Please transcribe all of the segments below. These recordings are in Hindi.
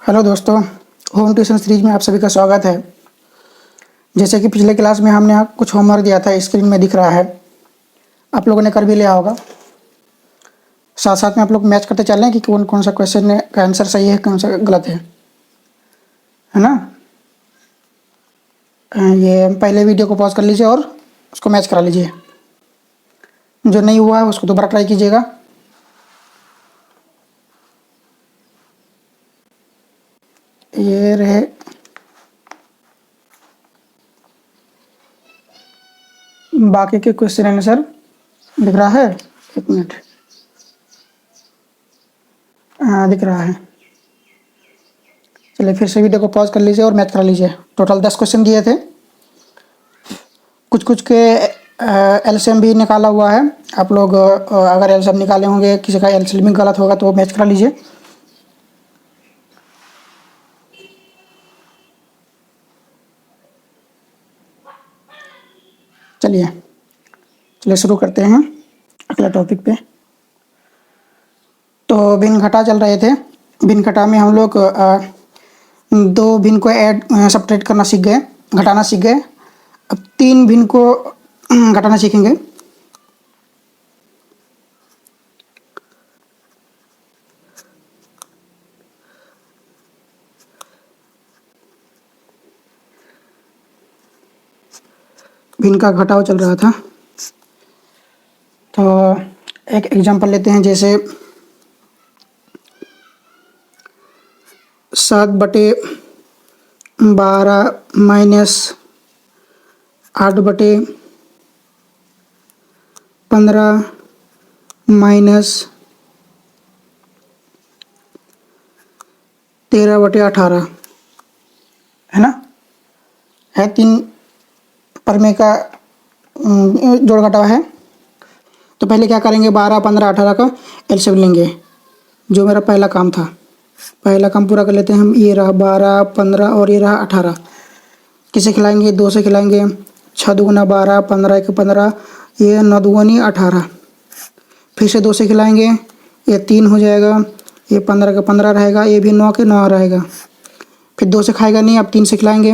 हेलो दोस्तों, होम ट्यूशन सीरीज में आप सभी का स्वागत है। जैसे कि पिछले क्लास में हमने कुछ होमवर्क दिया था, स्क्रीन में दिख रहा है, आप लोगों ने कर भी लिया होगा। साथ साथ में आप लोग मैच करते चल रहे हैं कि कौन कौन सा क्वेश्चन का आंसर सही है, कौन सा गलत है ना। ये पहले वीडियो को पॉज कर लीजिए और उसको मैच करा लीजिए। जो नहीं हुआ है उसको दोबारा ट्राई कीजिएगा। ये रहे बाकी के क्वेश्चन आंसर, दिख रहा है? एक मिनट, हाँ दिख रहा है। चलिए फिर से वीडियो को पॉज कर लीजिए और मैच करा लीजिए। टोटल 10 क्वेश्चन दिए थे, कुछ कुछ के एलसीएम भी निकाला हुआ है। आप लोग अगर एलसीएम निकाले होंगे, किसी का एलसीएम गलत होगा तो मैच करा लीजिए। चलिए चलिए शुरू करते हैं अगला टॉपिक पे। तो भिन्न घटा चल रहे थे। भिन्न घटा में हम लोग दो भिन्न को ऐड सब्ट्रैक्ट करना सीख गए, घटाना सीख गए। अब तीन भिन्न को घटाना सीखेंगे। भिन्न का घटाव चल रहा था, तो एक एग्जांपल लेते हैं। जैसे 7/12 माइनस 8/15 माइनस 13/18 है ना। है तीन परमे का जोड़ घटाव है। तो पहले क्या करेंगे, 12, 15, 18 का एलसीएम लेंगे। जो मेरा पहला काम था, पहला काम पूरा कर लेते हैं हम। ये रहा 12, 15 और ये रहा 18। किसे खिलाएंगे? 2 से खिलाएंगे। 6 दूना 12, 15 एक 15, ये 9 दूनी 18। फिर से 2 से खिलाएंगे, ये 3 हो जाएगा। ये 15 का 15 रहेगा, ये भी 9 के 9 रहेगा। फिर 2 से खाएगा नहीं, अब 3 से खिलाएंगे।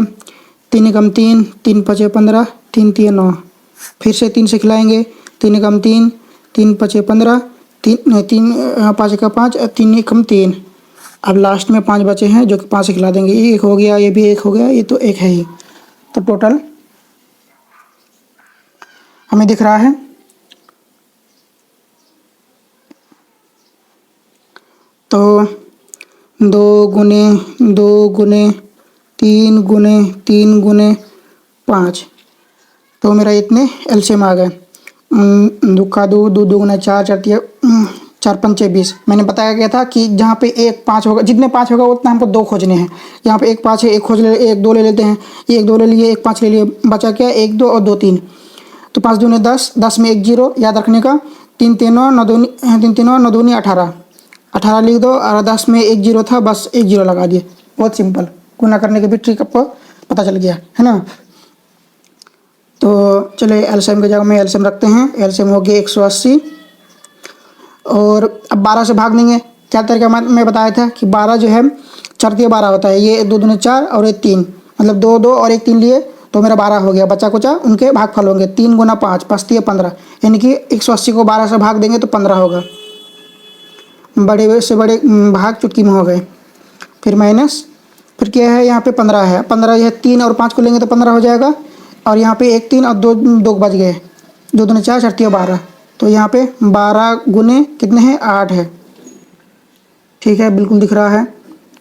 3 एकम 3, 3 पचे 15, 3 तिये 9। फिर से 3 से खिलाएंगे। 3 एकम 3, 3 पचे 15, 3 5 का 5, 3 एकम 3। अब लास्ट में 5 बचे हैं जो कि 5 से खिला देंगे। ये एक हो गया, ये भी एक हो गया, ये तो एक है ही। तो टोटल हमें दिख रहा है तो 2 गुने 2 गुने 3 गुने 3 गुने 5। तो मेरा इतने एलसीएम आ गए। 2 का 2, 2 दूना 4, 4 पंचे 20। मैंने बताया गया था कि जहाँ पे एक 5 होगा, जितने 5 होगा उतना हमको 2 खोजने हैं। यहाँ पे एक 5 है, एक खोज ले, एक 2 ले लेते हैं। एक 2 ले लिए, एक 5 ले लिए, बचा क्या? 1 2 और 2 3। तो 5 दूने 10, 10 में एक 0 याद रखने का। 3 3 9 दूनी 3 3 9 दूनी 18, 18 लिख दो। और 10 में एक 0 था, बस एक 0 लगा दिए। बहुत सिंपल, गुना करने की भी ट्रिक आपको पता चल गया है ना। तो चलिए एलसीएम की जगह में एलसीएम रखते हैं। एलसीएम हो गया 180। और अब 12 से भाग देंगे। क्या तरीका मैं बताया था कि 12 जो है 4 तिया 12 होता है। ये 2 दूनी 4 और एक 3, मतलब 2 2 और एक 3 लिए तो मेरा 12 हो गया। बचा कुचा उनके भागफल होंगे। 3 गुना 5, 5 तिया 15, यानी कि 180 को 12 से भाग देंगे तो 15 होगा। बड़े से बड़े भाग चुटकी में हो गए। फिर माइनस, फिर क्या है यहाँ पे 15 है। 15 यह 3 और 5 को लेंगे तो 15 हो जाएगा। और यहाँ पे एक 3 और 2 2 बच गए। 2 दूनी 4, 4 तिया 12। तो यहाँ पे 12 गुने कितने हैं? 8 है। ठीक है, बिल्कुल दिख रहा है।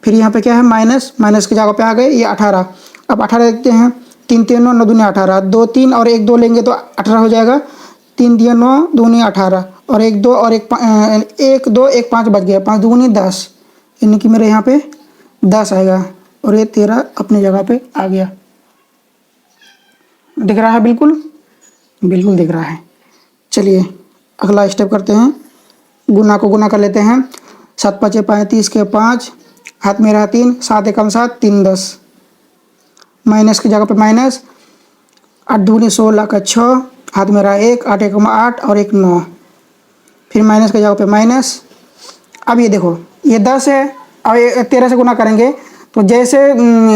फिर यहाँ पे क्या है? माइनस, माइनस की जगह पे आ गए ये 18। अब 18 देखते हैं। 3 3 9 9 दूनी 18, 2 3 और एक 2 लेंगे तो 18 हो जाएगा। 3 दिया 9 दूनी 18 और एक 2 और एक 2 एक 5 बच गया। 5 दूनी 10, यानी कि मेरे यहाँ पे 10 आएगा। और ये 13 अपनी जगह पे आ गया। दिख रहा है? बिल्कुल बिल्कुल दिख रहा है। चलिए अगला स्टेप करते हैं। गुना को गुना कर लेते हैं। 7 5 35 के 5, हाथ में रहा 3, 7 एकम 7, 3 10। माइनस की जगह पे माइनस। 8 दूनी 16 का 6, हाथ में रहा 1, 8 एकम 8 और एक 9। फिर माइनस की जगह पे माइनस। अब ये देखो, ये 10 है और 13 से गुना करेंगे तो जैसे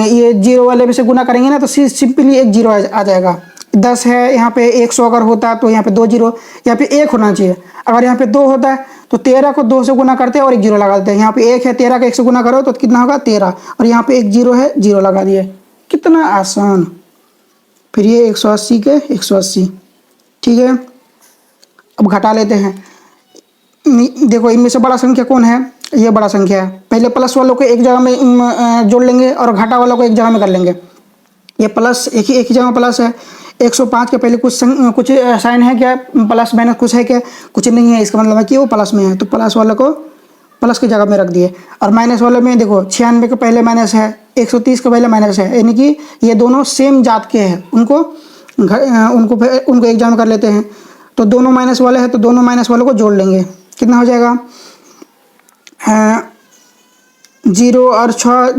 ये जीरो वाले में से गुना करेंगे ना तो सिंपली एक जीरो आ जाएगा। 10 है यहाँ पे 100 अगर होता तो यहाँ पे 2 जीरो, यहाँ पे 1 होना चाहिए। अगर यहाँ पे 2 होता है तो 13 को 2 से गुना करते हैं और एक जीरो लगा देते हैं। यहाँ पे 1 है, 13 का 1 से गुना करो तो कितना होगा 13, और यहाँ पे एक जीरो है, जीरो लगा दिए। कितना आसान। फिर ये 180 के 180, ठीक है। अब घटा लेते हैं। देखो इनमें से बड़ा संख्या कौन है, ये बड़ा संख्या है। पहले प्लस वालों को एक जगह में जोड़ लेंगे और घटा वालों को एक जगह में कर लेंगे। ये प्लस एक ही जगह प्लस है। 105 के पहले कुछ साइन है क्या, प्लस माइनस कुछ है क्या, कुछ नहीं है। इसका मतलब है कि वो प्लस में है, तो प्लस वालों को प्लस की जगह में रख दिए। और माइनस वाले में देखो 96 के पहले माइनस है, 130 के पहले माइनस है, यानी कि ये दोनों सेम जात के हैं। उनको एक जगह में कर लेते हैं। तो दोनों माइनस वाले हैं तो दोनों माइनस वालों को जोड़ लेंगे। कितना हो जाएगा, 0 और 6,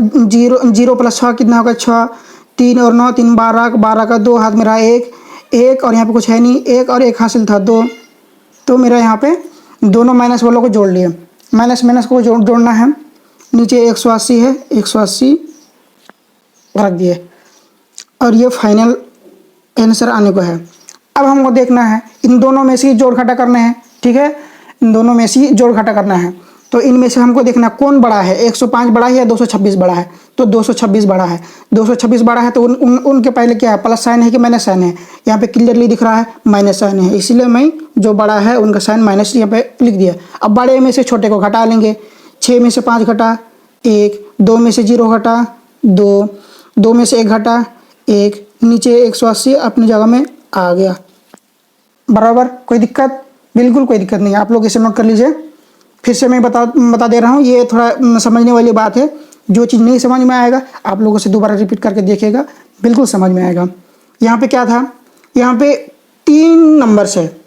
0 प्लस 6 कितना होगा 6, 3 और 9 3 12, 12 का 2 हाथ में रहा 1 और यहाँ पे कुछ है नहीं, 1 और 1 हासिल था 2। तो मेरा यहाँ पे दोनों माइनस वालों को जोड़ लिए। माइनस माइनस को जोड़ना है। नीचे 180 है, 180 रख दिए और ये फाइनल आंसर आने को है। अब हमको देखना है इन दोनों में से जोड़ घटा करना है, ठीक है। इन दोनों में से जोड़ घटा करना है। तो इनमें से हमको देखना कौन बड़ा है, 105 बड़ा है या 226 बड़ा है। तो 226 बड़ा है। 226 बड़ा है तो उनके पहले क्या है, प्लस साइन है कि माइनस साइन है। यहाँ पे क्लियरली दिख रहा है माइनस साइन है, इसलिए मैं जो बड़ा है उनका साइन माइनस यहाँ पे लिख दिया। अब बड़े में से छोटे को घटा लेंगे। 6 में से 5 घटा 1, 2 में से 0 घटा 2, 2 में से 1 घटा 1, नीचे 180 अपनी जगह में आ गया। बराबर, कोई दिक्कत, बिल्कुल कोई दिक्कत नहीं है। आप लोग इसे नोट कर लीजिए। फिर से मैं बता दे रहा हूँ, ये थोड़ा समझने वाली बात है। जो चीज़ नहीं समझ में आएगा आप लोगों से दोबारा रिपीट करके देखिएगा, बिल्कुल समझ में आएगा। यहाँ पे क्या था, यहाँ पे 3 नंबर्स है।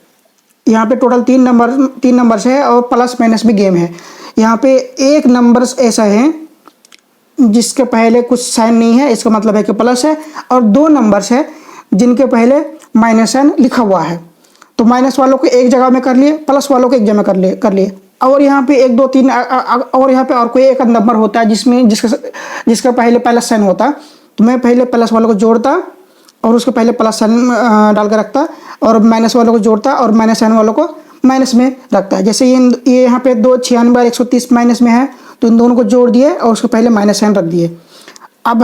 यहाँ पे टोटल 3 नंबर्स है और प्लस माइनस भी गेम है। यहाँ पे एक नंबर्स ऐसा है जिसके पहले कुछ साइन नहीं है, इसका मतलब है कि प्लस है। और 2 नंबर्स है जिनके पहले माइनस साइन लिखा हुआ है। तो माइनस वालों को एक जगह में कर लिए, प्लस वालों को एक जगह में कर लिए। और यहाँ पे 1 2 3 और यहाँ पे और कोई एक नंबर होता है जिसका पहले प्लस साइन होता। तो मैं पहले प्लस वालों को जोड़ता और उसको पहले प्लस साइन डाल कर रखता, और माइनस वालों को जोड़ता और माइनस साइन वालों को माइनस में रखता है। जैसे ये यहाँ पे 96 और 130 माइनस में है तो इन दोनों को जोड़ दिए और उसको पहले माइनस साइन रख दिए। अब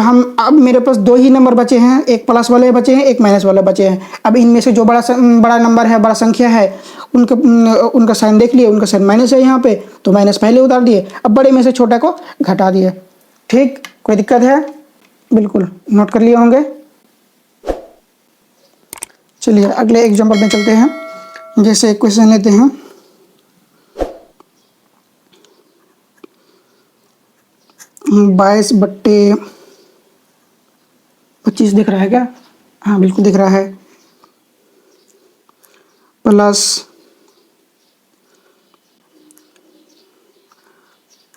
मेरे पास 2 ही नंबर बचे हैं, एक प्लस वाले बचे हैं, एक माइनस वाले बचे हैं। अब इनमें से जो बड़ा नंबर है, बड़ा संख्या है, उनका साइन देख लिए, उनका साइन माइनस है यहाँ पे, तो माइनस पहले उतार दिए। अब बड़े में से छोटे को घटा दिए। ठीक, कोई दिक्कत है, बिल्कुल नोट कर लिए होंगे। चलिए अगले एग्जाम्पल में चलते हैं। जैसे क्वेश्चन लेते हैं, बाईस बट्टे 25 दिख रहा है क्या? हाँ बिल्कुल दिख रहा है। प्लस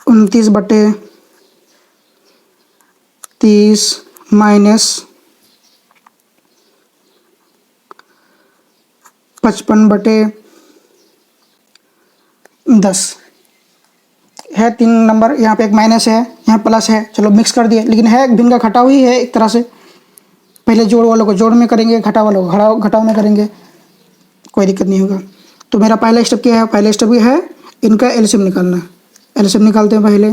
29 बट्टे 30 माइनस 55 बटे 10 है। 3 नंबर, यहाँ पे एक माइनस है, यहाँ प्लस है। चलो मिक्स कर दिए, लेकिन है भिन्न का घटाव ही है एक तरह से। पहले जोड़ वालों को जोड़ में करेंगे, घटाव वालों को घटाव में करेंगे, कोई दिक्कत नहीं होगा। तो मेरा पहला स्टेप क्या है, पहला स्टेप ये है इनका एलसीएम निकालना। एलसीएम निकालते हैं पहले।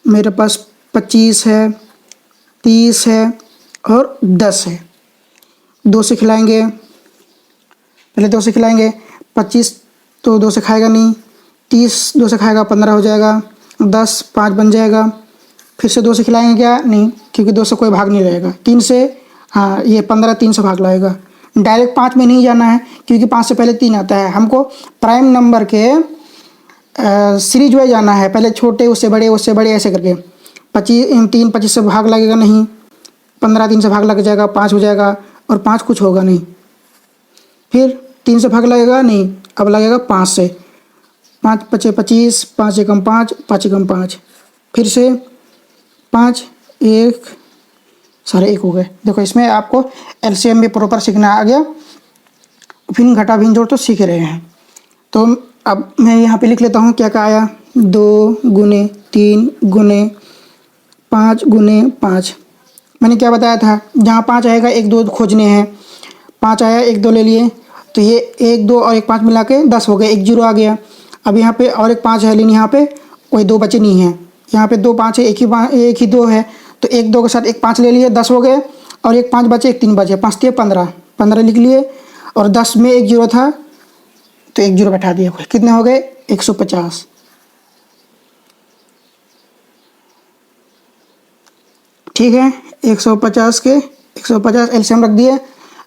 मेरे पास 25 है, 30 है और 10 है। 2 से खिलाएंगे, पहले 2 से खिलाएंगे। 25 तो 2 से खाएगा नहीं, 30 2 से खाएगा 15 हो जाएगा, 10 5 बन जाएगा। फिर से 2 से खिलाएंगे क्या, नहीं, क्योंकि 2 से कोई भाग नहीं रहेगा। 3 से, हाँ ये 15 3 से भाग लाएगा। डायरेक्ट 5 में नहीं जाना है क्योंकि 5 से पहले 3 आता है। हमको प्राइम नंबर के सीरीज वाइज जाना है, पहले छोटे उससे बड़े ऐसे करके। 25 से भाग लगेगा नहीं, 15 3 से भाग लग जाएगा, 5 हो जाएगा और 5 कुछ होगा नहीं। फिर 3 से भाग लगेगा नहीं, अब लगेगा 5 से। 5 5 25, 5 एकम 5, 5 एकम 5। फिर से 5 1 सारे 1 हो गए। देखो इसमें आपको एलसीएम भी प्रॉपर सीखना आ गया, फिर घटा भिन्न जोड़ तो सीख रहे हैं। तो अब मैं यहाँ पे लिख लेता हूँ क्या क्या आया, 2 गुने 3 गुने 5 गुने 5। मैंने क्या बताया था, जहाँ 5 आएगा 1 2 खोजने हैं। 5 आया 1 2 ले लिए, तो ये 1 2 और 1 5 मिला के 10 हो गए, 1 0 आ गया। अब यहाँ पे और एक 5 है, लेकिन यहाँ पे कोई 2 बचे नहीं है। यहाँ पे 2 5 है, एक ही 2 है, तो 1 2 के साथ 1 5 ले लिए, 10 हो गए। और 1 5 बचे, 1 3 बचे, 5 3 15, 15 लिख लिए। और 10 में 1 0 था, तो 1 0 बैठा दिया। कितने हो गए, 150। ठीक है, 150 के 150 एलसीएम रख दिए।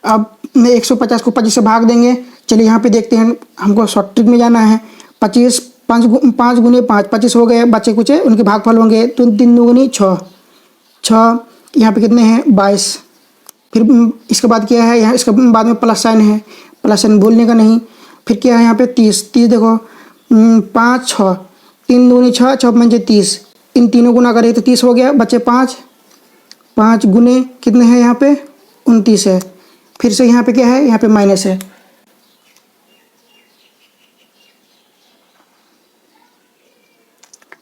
अब 150 को 25 से भाग देंगे। चलिए यहाँ पे देखते हैं, हमको शॉर्ट ट्रिक में जाना है। 25 5 गुने 5 25 हो गए, बचे कुचे उनके भागफल होंगे, तो 3 दूनी 6 6। यहाँ पे कितने हैं, 22। फिर इसके बाद क्या है, यहाँ इसके बाद में प्लस साइन है, प्लस साइन भूलने का नहीं। फिर क्या है यहाँ पे 30 30 देखो, 5 6, 3 दूनी 6 6 पंजे 30। इन तीनों गुना करें तो 30 हो गया, बचे 5 5 गुने कितने हैं यहाँ पे, 29 है। फिर से यहाँ पे क्या है, यहाँ पे माइनस है।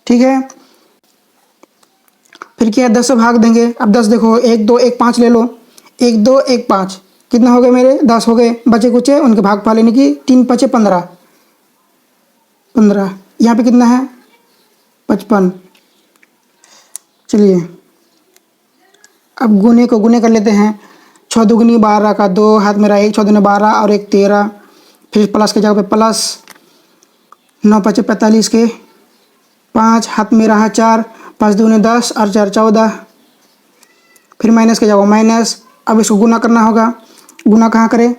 ठीक है, फिर क्या है, 10 से भाग देंगे। अब 10 देखो, 1 2 1 5 ले लो, 1 2 1 5 कितना हो गए मेरे, 10 हो गए। बचे कुचे उनके भागफल लेने की, 3 5 15 15। यहाँ पे कितना है, 55। चलिए अब गुने को गुने कर लेते हैं। 6 दुगनी 12 का 2, हाथ में रहा 1, 6 दूनी 12 और 1 13। फिर प्लस के जगह पे प्लस, 9 5 45 के 5, हाथ में रहा 4, 5 दूनी 10 और 4 14। फिर माइनस के जगह माइनस। अब इसको गुना करना होगा। गुना कहाँ करें,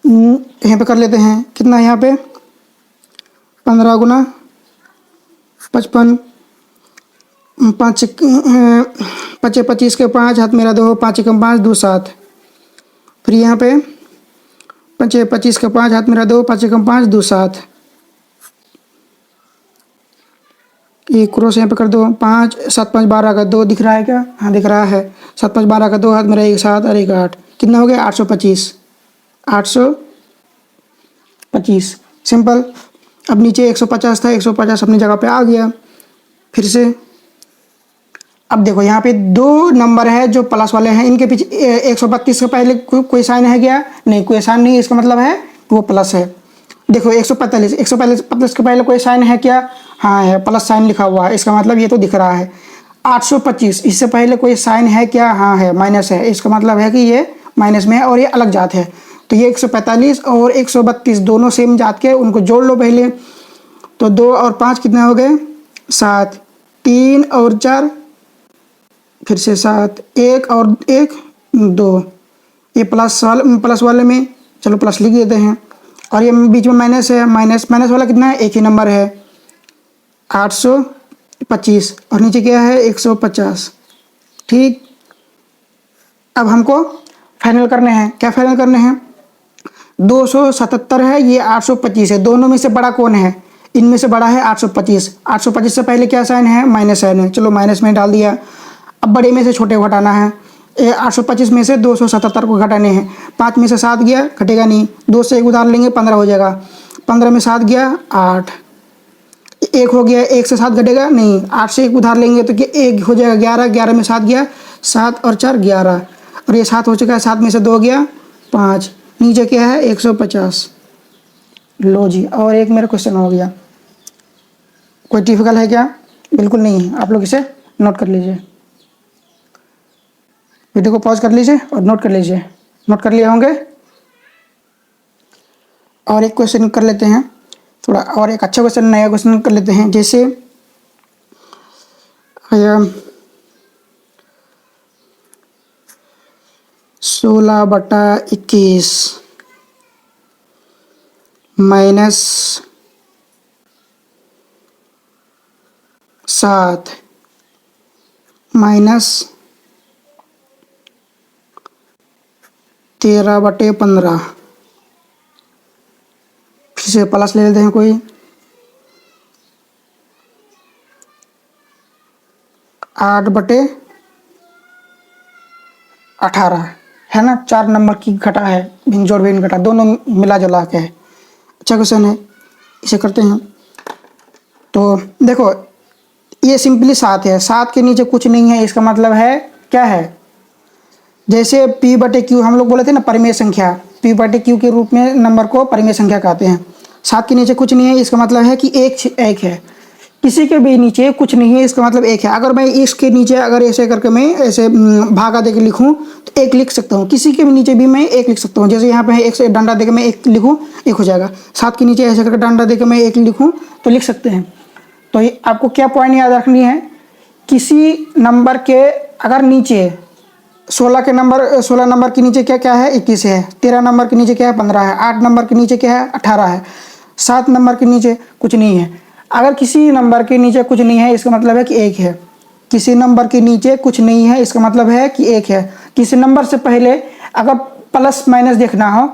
यहाँ पे कर लेते हैं। कितना है यहाँ पे, 15 गुना 55, 5 5 25 के 5, हाथ मेरा 2, 5 1 5 2 7। फिर यहाँ पे 5 25 के 5, हाथ मेरा 2, 5 1 5 2 7। ये क्रॉस यहाँ पे कर दो। 5 7 5 12 का 2 दिख रहा है क्या, हाँ दिख रहा है। 7 5 12 का 2, हाथ मेरा 1 7 और 1 8। कितना हो गया, 825 825। सिंपल। अब नीचे 150 था, 150 अपनी जगह पे आ गया। फिर से अब देखो यहाँ पे 2 नंबर है जो प्लस वाले हैं, इनके पीछे 132 के पहले कोई साइन है क्या, नहीं कोई साइन नहीं, इसका मतलब है वो प्लस है। देखो 145 145 के पहले कोई साइन है क्या, हाँ है, प्लस साइन लिखा हुआ है, इसका मतलब ये तो दिख रहा है। 825 इससे पहले कोई साइन है क्या, हाँ है, माइनस है, इसका मतलब है कि ये माइनस में है और ये अलग जात है। तो ये 145 और 132 दोनों सेम जात के, उनको जोड़ लो पहले। तो 2 और 5 कितने हो गए, 7, 3 और 4 फिर से 7, 1 और 1 2। ये प्लस वाले में चलो प्लस लिख देते हैं। और ये बीच में माइनस है, माइनस वाला कितना है, एक ही नंबर है 825 और नीचे क्या है 150। ठीक, अब हमको फाइनल करने हैं। क्या फाइनल करने हैं, 277 है, ये 825 है, दोनों में से बड़ा कौन है, इनमें से बड़ा है 825। 825 से पहले क्या साइन है, माइनस साइन है, चलो माइनस में डाल दिया। अब बड़े में से छोटे को घटाना है। 825 में से 277 को घटाने हैं। 5 में से 7 गया, घटेगा नहीं, 2 से 1 उधार लेंगे 15 हो जाएगा। 15 में 7 गया 8, 1 हो गया, 1 से 7 घटेगा नहीं, 8 से 1 उधार लेंगे तो 1 हो जाएगा 11, 11 में 7 गया, 7 और 4 11 और ये 7 हो चुका है। 7 में से 2 गया 5, नीचे क्या है 150। लो जी, और एक मेरा क्वेश्चन हो गया। कोई डिफिकल्ट है क्या, बिल्कुल नहीं है, आप लोग इसे नोट कर लीजिए। वीडियो को पॉज कर लीजिए और नोट कर लीजिए। नोट कर लिए होंगे। और एक क्वेश्चन कर लेते हैं, थोड़ा और एक अच्छा क्वेश्चन, नया क्वेश्चन कर लेते हैं। जैसे 16/21 माइनस 7 माइनस 13/15। फिर से प्लस ले लेते हैं कोई, 8/18 है ना, 4 नंबर की घटा है, भिन्न जोड़ भिन्न घटा दोनों मिला जुला के है। अच्छा क्वेश्चन है। इसे करते हैं। तो देखो ये सिंपली 7 है, 7 के नीचे कुछ नहीं है, इसका मतलब है क्या है, जैसे P बटे Q हम लोग बोले थे ना परिमेय संख्या, P बटे Q के रूप में नंबर को परिमेय संख्या कहते हैं। 7 के नीचे कुछ नहीं है, इसका मतलब है कि एक है। किसी के भी नीचे कुछ नहीं है, इसका मतलब एक है। अगर मैं इसके नीचे अगर ऐसे करके मैं ऐसे भागा दे के लिखूँ तो एक लिख सकता हूँ, किसी के भी नीचे भी मैं एक लिख सकता हूँ। जैसे यहाँ पे एक से डंडा दे के मैं एक लिखूँ, एक हो जाएगा। 7 के नीचे ऐसे करके डंडा दे के मैं एक लिखूँ तो लिख सकते हैं। तो ये आपको क्या पॉइंट याद रखनी है, किसी नंबर के अगर नीचे 16 नंबर के नीचे क्या क्या है 21 है, 13 नंबर के नीचे क्या है 15 है, 8 नंबर के नीचे क्या है 18 है, 7 नंबर के नीचे कुछ नहीं है। अगर किसी नंबर के नीचे कुछ नहीं है इसका मतलब है कि एक है। किसी नंबर के नीचे कुछ नहीं है इसका मतलब है कि एक है। किसी नंबर से पहले अगर प्लस माइनस देखना हो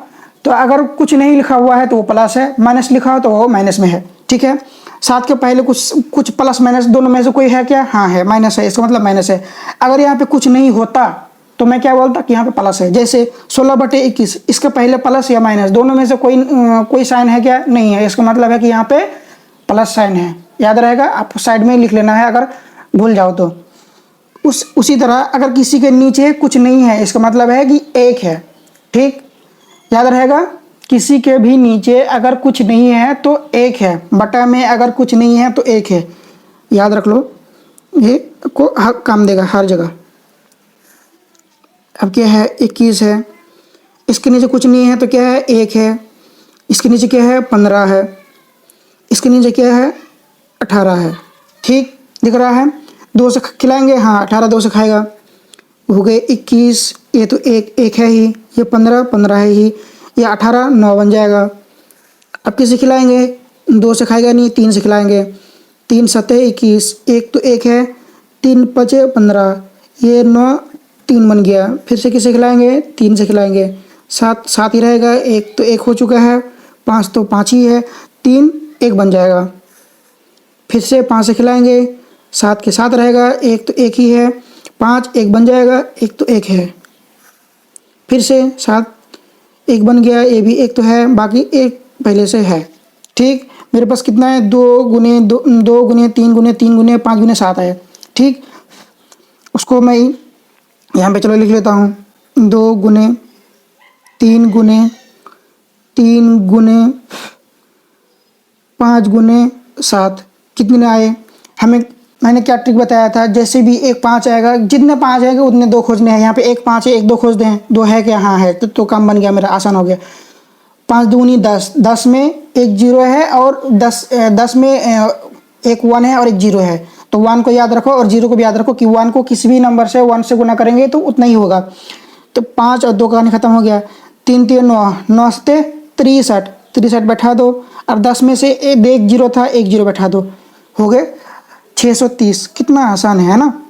तो अगर कुछ नहीं लिखा हुआ है तो वो प्लस है, माइनस लिखा हो तो वो माइनस में है। ठीक है, 7 के पहले कुछ प्लस माइनस दोनों में से कोई है क्या, हाँ है, माइनस है, इसका मतलब माइनस है। अगर यहाँ पे कुछ नहीं होता तो मैं क्या बोलता कि यहाँ पे प्लस है। जैसे 16/21 इसके पहले प्लस या माइनस दोनों में से कोई साइन है क्या, नहीं है, इसका मतलब है कि यहाँ पे प्लस साइन है। याद रहेगा, आपको साइड में लिख लेना है अगर भूल जाओ तो। उसी तरह अगर किसी के नीचे कुछ नहीं है इसका मतलब है कि एक है। ठीक, याद रहेगा, किसी के भी नीचे अगर कुछ नहीं है तो एक है, बटा में अगर कुछ नहीं है तो एक है। याद रख लो, ये को काम देगा हर जगह। अब क्या है 21 है, इसके नीचे कुछ नहीं है तो क्या है एक है, इसके नीचे क्या है 15 है, इसके नीचे क्या है 18 है। ठीक दिख रहा है, 2 से खिलाएंगे, हाँ 18 2 से खाएगा, हो गए 21, ये तो एक है ही, ये 15 है ही, ये 18 9 बन जाएगा। अब किसे खिलाएंगे, 2 से खाएगा नहीं, 3 से खिलाएंगे, 3 7 21, एक तो एक है, 3 5 15, ये 9 3 बन गया। फिर से किसे खिलाएंगे, 3 से खिलाएंगे, 7 ही रहेगा, एक तो एक हो चुका है, 5 तो 5 ही है, 3 1 बन जाएगा। फिर से 5 से खिलाएंगे, 7 के 7 रहेगा, एक तो एक ही है, 5 1 बन जाएगा, एक तो एक है। फिर से 7 1 बन गया, ये भी एक तो है, बाकी एक पहले से है। ठीक, मेरे पास कितना है 2 गुने 2 2 गुने 3 गुने 3 गुने 5 गुने 7 है। ठीक, उसको मैं यहाँ पे चलो लिख लेता हूँ, 2 गुने 3 गुने 3 गुने 5 गुने 7 कितने आए हमें। मैंने क्या ट्रिक बताया था, जैसे भी एक 5 आएगा, जितने 5 आएंगे उतने 2 खोजने हैं। यहाँ पे एक 5 है, एक 2 खोज दें, 2 है क्या, हाँ है, तो काम बन गया मेरा, आसान हो गया। 5 दूनी 10, 10 में एक 0 है और 10 में एक 1 है और एक 0 है, तो 1 को याद रखो और 0 को भी याद रखो कि 1 को किसी भी नंबर से 1 से गुना करेंगे तो उतना ही होगा। तो 5 और 2 का खत्म हो गया, 3 3 9 9 7 63 बैठा दो, और 10 में से एक 0 था, एक 0 बैठा दो, हो गए 630। कितना आसान है ना,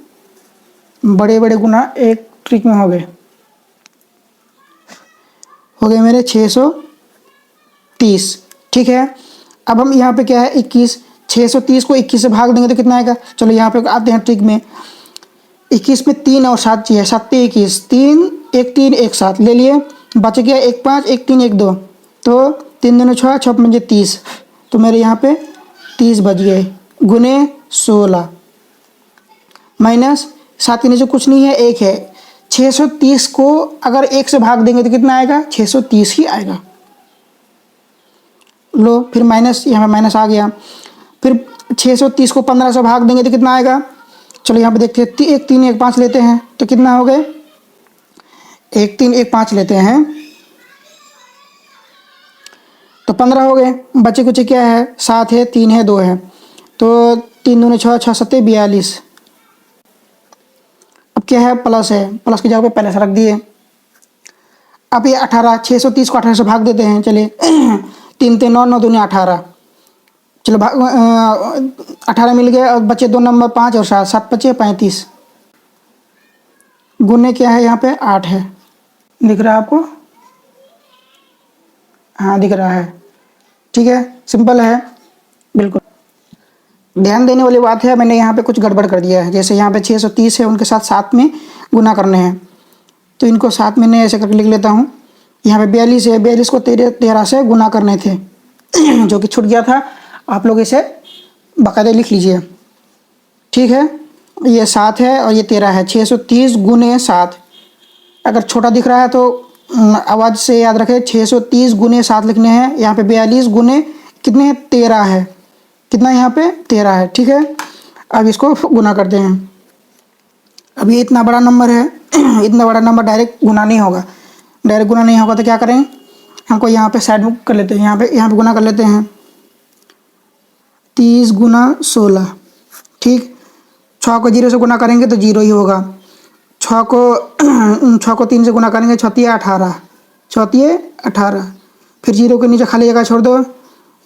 बड़े बड़े गुना एक ट्रिक में हो गए मेरे 630। ठीक है, अब हम यहाँ पे क्या है 21, 630 को 21 से भाग देंगे तो कितना आएगा। चलो यहाँ पे आते हैं ट्रिक में, 21 में 3 और 7 चाहिए, 7 21, 3 1 3 1 7 ले लिए, बच गया 1 5 1 3 1 2, तो 3 दूनी 6 6 5 30, तो मेरे यहाँ पे 30 बच गए, गुने 16 माइनस 7 के नीचे कुछ नहीं है, एक है। 630 को अगर 1 से भाग देंगे तो कितना आएगा, 630 ही आएगा। लो फिर माइनस, यहाँ पे माइनस आ गया। फिर 630 को 15 से भाग देंगे तो कितना आएगा। चलो यहाँ पे देखते हैं, 1 3 1 5 लेते हैं तो कितना हो गए, 1 3 1 5 लेते हैं तो 15 हो गए। बचे कुछ क्या है, 7 है, 3 है, 2 है, तो 3 दूनी 6 6 7 42। अब क्या है, प्लस है, प्लस की जगह पे पहले से रख दिए। अब ये 18, 630 को 18 से भाग देते हैं, चलिए 3 3 9 9 दूनी 18, चलो 18 मिल गए, और बचे 2 नंबर 5 और 7, 7 5 35, गुने क्या है यहाँ पे 8 है, दिख रहा है आपको, हाँ दिख रहा है। ठीक है, सिंपल है बिल्कुल। ध्यान देने वाली बात है, मैंने यहाँ पे कुछ गड़बड़ कर दिया है। जैसे यहाँ पे 630 है, उनके साथ 7 में गुना करने हैं, तो इनको 7 में नहीं ऐसे करके लिख लेता हूँ। यहाँ पे 42 है, 42 को 13 से गुना करने थे, जो कि छूट गया था, आप लोग इसे बाकायदा लिख लीजिए। ठीक है, ये 7 है और ये 13 है। 630 गुने 7। अगर छोटा दिख रहा है तो आवाज़ से याद रखें, 630 गुने 7 लिखने हैं। यहाँ पे 42 गुने कितने हैं, 13 है। कितना यहाँ पे 13 है। ठीक है, अब इसको गुना करते हैं। अब ये इतना बड़ा नंबर है, इतना बड़ा नंबर डायरेक्ट गुना नहीं होगा। डायरेक्ट गुना नहीं होगा तो क्या करें, हमको यहाँ पे साइड में कर लेते हैं, यहाँ पे गुना कर लेते हैं। 30 गुना 16। ठीक, 6 को 0 से गुना करेंगे तो 0 ही होगा। 6 को 3 से गुना करेंगे, 6 18, 6 18। फिर 0 के नीचे खाली जगह छोड़ दो,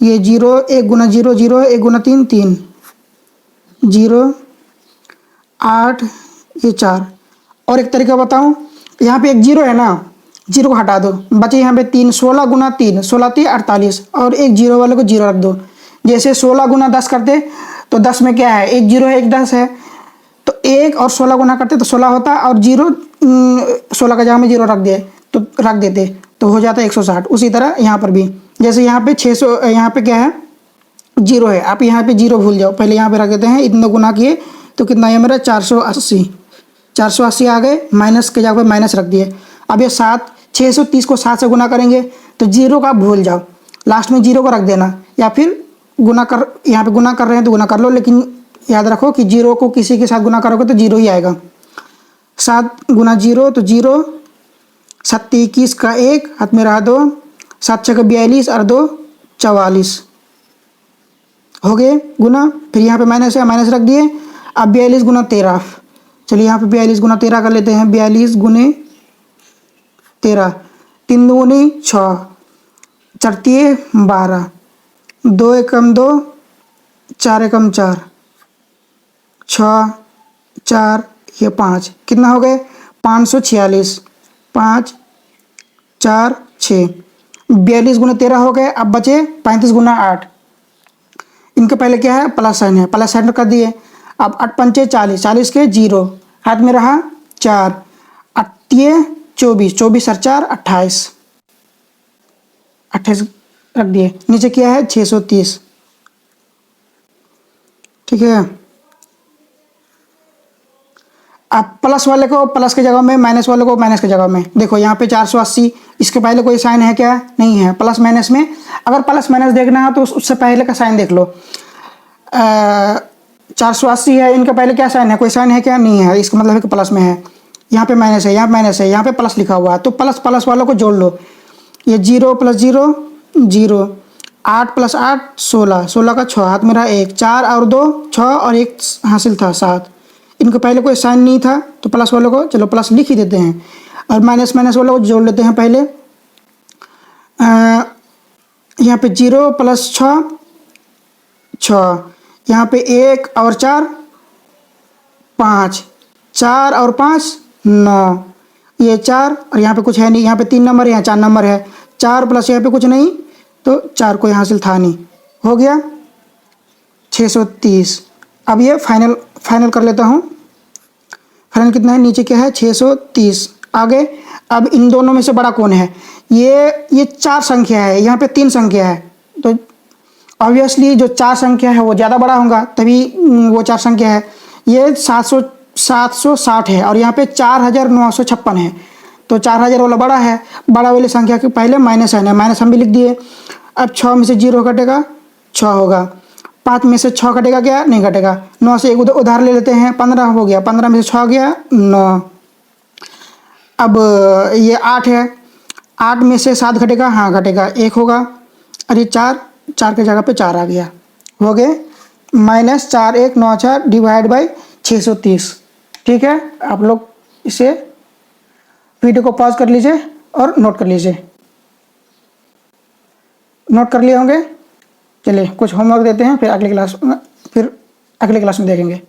ये 0, 1 गुना 0 0, 1 गुना 3 3, 0 8, ये 4। और एक तरीका बताऊं, यहाँ पे एक 0 है ना, 0 को हटा दो, बचे यहाँ पे 3। 16 गुना 3, 16 3 48, और एक 0 वाले को 0 रख दो। जैसे 16 गुना 10 करते तो 10 में क्या है, एक 0 है, एक 10 है, तो 1 और 16 गुना करते तो 16 होता, और 0 16 का जगह में 0 रख देते तो हो जाता 160। उसी तरह यहाँ पर भी, जैसे यहाँ पे 600, यहाँ पे क्या है, 0 है, आप यहाँ पे 0 भूल जाओ, पहले यहाँ पे रख देते हैं। इतना गुना किए तो कितना है मेरा, 480। 480 आ गए, माइनस के जगह पे माइनस रख दिए। अब ये 630 को 7 से गुना करेंगे तो 0 का भूल जाओ, लास्ट में 0 को रख देना, या फिर गुना कर, यहाँ पे गुना कर रहे हैं तो गुना कर लो, लेकिन याद रखो कि 0 को किसी के साथ गुना करोगे तो 0 ही आएगा। 7 गुना 0 तो 0, 7 21 का 1, हाथ में रहा 2, 7 6 का 42 और 2 44 हो गए गुना। फिर यहाँ पे माइनस है, माइनस रख दिए। अब 42 गुना 13, चलिए यहाँ पे 42 गुना 13 कर लेते हैं। 42 गुने 13, 3 दूनी 6, 4 12, 2 एकम 2, 4 एकम 4, 6 4, ये 5, कितना हो गए, 546। 5 4 6, 42 गुना 13 हो गए। अब बचे 35 गुना 8। इनके पहले क्या है, प्लस साइन है, प्लस साइन कर दिए। अब 8 पंचे 40, 40 के 0, हाथ में रहा 4, 8 24, 24 और 4 28, 28 रख दिए। नीचे क्या है, 630। ठीक है, अब प्लस वाले को प्लस की जगह में, माइनस वाले को माइनस की जगह में। देखो यहाँ पे 480, इसके पहले कोई साइन है क्या, नहीं है। प्लस माइनस में अगर प्लस माइनस देखना है तो उससे पहले का साइन देख लो। 480 है, इनके पहले क्या साइन है, कोई साइन है क्या, नहीं है, इसका मतलब है कि प्लस में है। यहाँ पे माइनस है, यहाँ माइनस है, यहाँ पे प्लस लिखा हुआ है, तो प्लस प्लस वालों को जोड़ लो। ये 0 + 0 0, 8 + 8 16, 16 का 6, हाथ मेरा 1, 4 और 2 6 और 1 हासिल था 7। इनके पहले कोई साइन नहीं था तो प्लस वालों को चलो प्लस लिख ही देते हैं, और माइनस माइनस वालों को जोड़ लेते हैं पहले। यहाँ पे 0 + 6 6, यहाँ पे 1 और 4 5, 4 और 5 9, ये 4, और यहाँ पे कुछ है नहीं, यहाँ पे 3 नंबर है, यहाँ 4 नंबर है। 4 प्लस यहाँ पे कुछ नहीं तो 4 कोई हासिल था नहीं, हो गया 630। अब ये फाइनल कर लेता हूँ। फाइनल कितना है, नीचे क्या है, 630। आगे अब इन दोनों में से बड़ा कौन है, ये 4 संख्या है, यहाँ पे 3 संख्या है, तो ऑब्वियसली जो 4 संख्या है वो ज़्यादा बड़ा होगा, तभी वो 4 संख्या है। ये 760 है और यहाँ पे 4956 है, तो 4000 वाला बड़ा है। बड़ा वाली संख्या के पहले माइनस है ना, माइनस हम भी लिख दिए। अब 6 में से 0 घटेगा 6 होगा, 5 में से 6 घटेगा क्या, नहीं घटेगा। 9 से एक उधार ले लेते हैं, 15 हो गया, 15 में से 6 गया 9। अब ये 8 है, 8 में से 7 घटेगा, हाँ घटेगा, 1 होगा, और ये 4 की जगह पे 4 आ गया, हो गए -4194 डिवाइड बाई 630। ठीक है, आप लोग इसे वीडियो को पॉज कर लीजिए और नोट कर लीजिए। नोट कर लिए होंगे, चलिए कुछ होमवर्क देते हैं, फिर अगले क्लास में देखेंगे।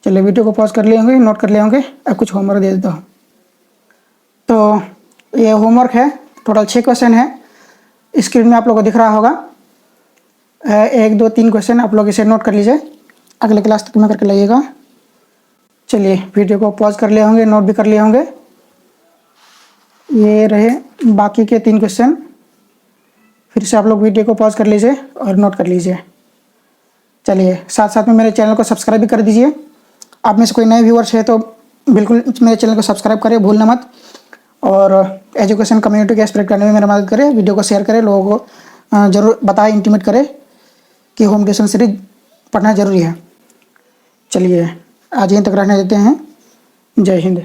चलिए वीडियो को पॉज कर लिए होंगे, नोट कर लिए होंगे, अब कुछ होमवर्क दे देता हूँ। तो ये होमवर्क है, टोटल 6 क्वेश्चन है, स्क्रीन में आप लोगों को दिख रहा होगा। 1 2 3 क्वेश्चन, आप लोग इसे नोट कर लीजिए, अगले क्लास तक में करके लाइएगा। चलिए वीडियो को पॉज कर लिए होंगे, नोट भी कर लिए होंगे। ये रहे बाकी के 3 क्वेश्चन, फिर से आप लोग वीडियो को पॉज कर लीजिए और नोट कर लीजिए। चलिए, साथ साथ में मेरे चैनल को सब्सक्राइब भी कर दीजिए। आप में से कोई नए व्यूअर्स है तो बिल्कुल मेरे चैनल को सब्सक्राइब करें, भूलना मत। और एजुकेशन कम्युनिटी को स्प्रेड करने में मेरा मदद करें। वीडियो को शेयर करें, लोगों को ज़रूर बताएं, इंटीमेट करें कि होम ट्यूशन सीरीज पढ़ना ज़रूरी है। चलिए, आज यहीं तक रहने देते हैं। जय हिंद।